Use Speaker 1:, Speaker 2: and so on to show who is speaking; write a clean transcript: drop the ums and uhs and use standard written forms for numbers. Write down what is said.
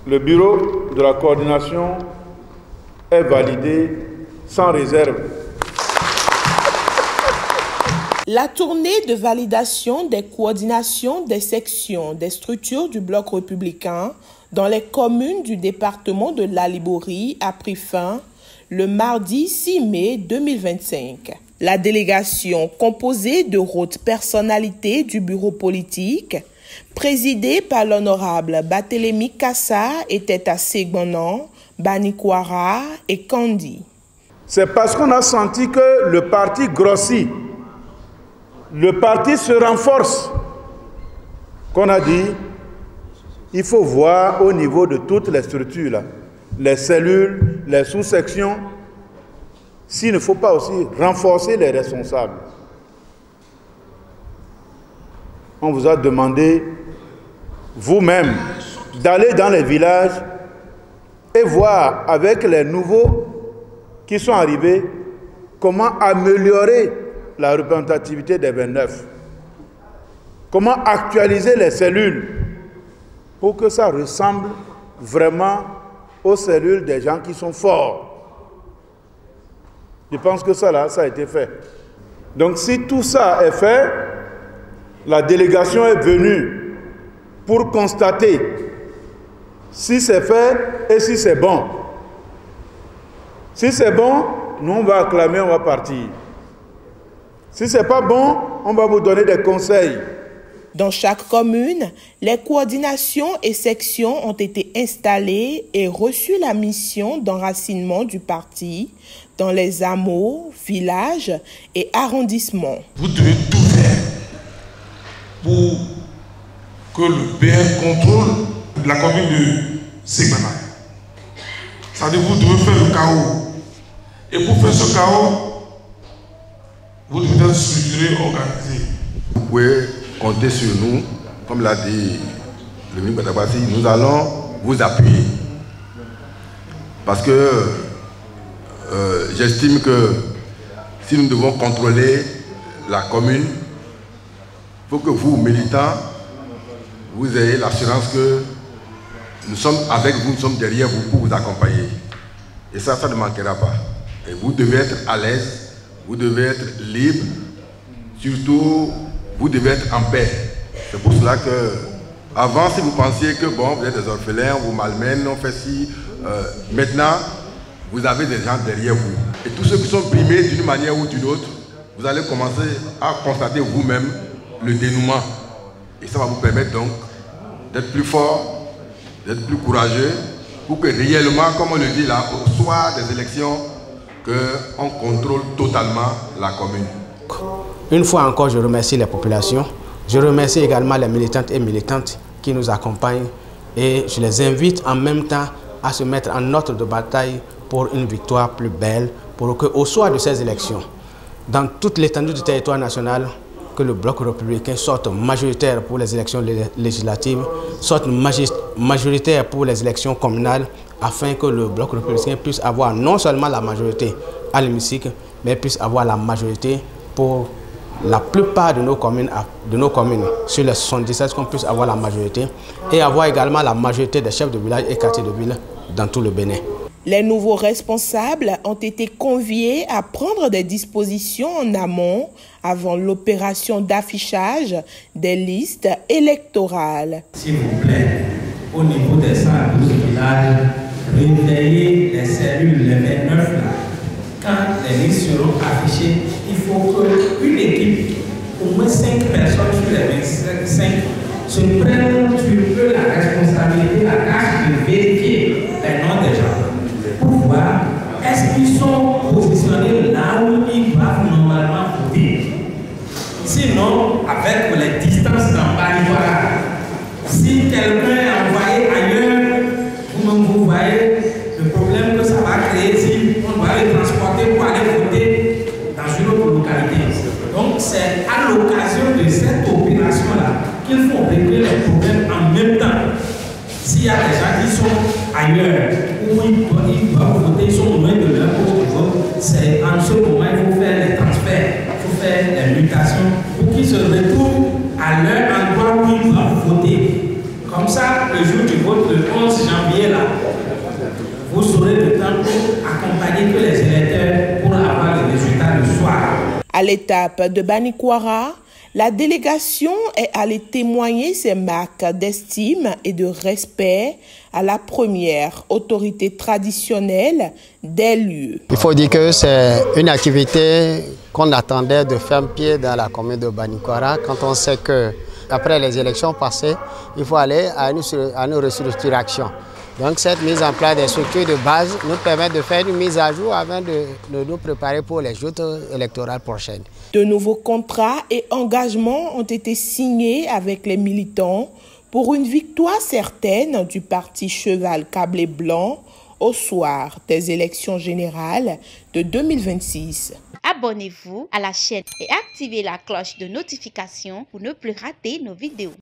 Speaker 1: Le bureau de la coordination est validé sans réserve.
Speaker 2: La tournée de validation des coordinations des sections des structures du bloc républicain dans les communes du département de l'Alibouri a pris fin le mardi 6 mai 2025. La délégation, composée de hautes personnalités du bureau politique, présidée par l'honorable Barthélémy Kassa, était à Ségbonan, Banikwara et Kandi.
Speaker 1: C'est parce qu'on a senti que le parti grossit, le parti se renforce, qu'on a dit il faut voir au niveau de toutes les structures, là, les cellules, les sous-sections, s'il ne faut pas aussi renforcer les responsables. On vous a demandé, vous-même, d'aller dans les villages et voir avec les nouveaux qui sont arrivés comment améliorer la représentativité des 29. Comment actualiser les cellules pour que ça ressemble vraiment aux cellules des gens qui sont forts. Je pense que ça, là, ça a été fait. Donc si tout ça est fait, la délégation est venue pour constater si c'est fait et si c'est bon. Si c'est bon, nous on va acclamer, on va partir. Si ce n'est pas bon, on va vous donner des conseils.
Speaker 2: Dans chaque commune, les coordinations et sections ont été installées et reçu la mission d'enracinement du parti dans les hameaux, villages et arrondissements.
Speaker 3: Vous devez tout faire pour que le BR contrôle la commune de Ségbonan. C'est-à-dire que vous devez faire le chaos. Et pour faire ce chaos, vous devez être structuré, organisé.
Speaker 4: Vous pouvez compter sur nous, comme l'a dit le ministre Batabasi, nous allons vous appuyer. Parce que j'estime que si nous devons contrôler la commune, il faut que vous, militants, vous ayez l'assurance que nous sommes avec vous, nous sommes derrière vous pour vous accompagner. Et ça ne manquera pas. Et vous devez être à l'aise, vous devez être libre, surtout vous devez être en paix. C'est pour cela que, avant, si vous pensiez que bon, vous êtes des orphelins, on vous malmène, on fait ci, maintenant, vous avez des gens derrière vous. Et tous ceux qui sont primés d'une manière ou d'une autre, vous allez commencer à constater vous-même le dénouement. Et ça va vous permettre donc d'être plus fort, d'être plus courageux, pour que réellement, comme on le dit là, au soir des élections, qu'on contrôle totalement la commune.
Speaker 5: Une fois encore, je remercie les populations. Je remercie également les militantes et militantes qui nous accompagnent et je les invite en même temps à se mettre en ordre de bataille pour une victoire plus belle, pour qu'au soir de ces élections, dans toute l'étendue du territoire national, que le bloc républicain sorte majoritaire pour les élections législatives, sorte majoritaire pour les élections communales, afin que le bloc républicain puisse avoir non seulement la majorité à l'hémicycle, mais puisse avoir la majorité pour la plupart de nos communes, sur les 77, qu'on puisse avoir la majorité, et avoir également la majorité des chefs de village et quartiers de ville dans tout le Bénin.
Speaker 2: Les nouveaux responsables ont été conviés à prendre des dispositions en amont avant l'opération d'affichage des listes électorales.
Speaker 6: S'il vous plaît, au niveau des 112 villages, réveillez les cellules, les 29 là. Quand les listes seront affichées, il faut qu'une équipe, au moins 5 personnes sur les 25, se prennent sur eux la responsabilité, la tâche de vérifier les noms des gens. Pour voir est-ce qu'ils sont positionnés là où ils doivent normalement voter. Sinon, avec les distances dans Banikwara, si quelqu'un est envoyé ailleurs, vous voyez le problème que ça va créer si on doit le transporter pour aller voter dans une autre localité. Donc c'est à l'occasion de cette opération-là qu'il faut régler les problèmes en même temps. S'il y a des gens qui sont ailleurs, où ils doivent voter, ils sont loin de leur poste de vote, c'est en ce moment il faut faire les transferts, il faut faire les mutations pour qu'ils se retrouvent à leur endroit où ils doivent voter. Comme ça, le jour du vote, le 11 11 janvier, là, vous aurez le temps pour accompagner tous les électeurs pour avoir les résultats le soir.
Speaker 2: À l'étape de Banikwara, la délégation est allée témoigner ses marques d'estime et de respect à la première autorité traditionnelle des lieux.
Speaker 7: Il faut dire que c'est une activité qu'on attendait de ferme pied dans la commune de Banikwara quand on sait que après les élections passées, il faut aller à une restructuration. Donc cette mise en place des structures de base nous permet de faire une mise à jour avant de nous préparer pour les joutes électorales prochaines.
Speaker 2: De nouveaux contrats et engagements ont été signés avec les militants pour une victoire certaine du parti Cheval Câblé Blanc au soir des élections générales de 2026.
Speaker 8: Abonnez-vous à la chaîne et activez la cloche de notification pour ne plus rater nos vidéos.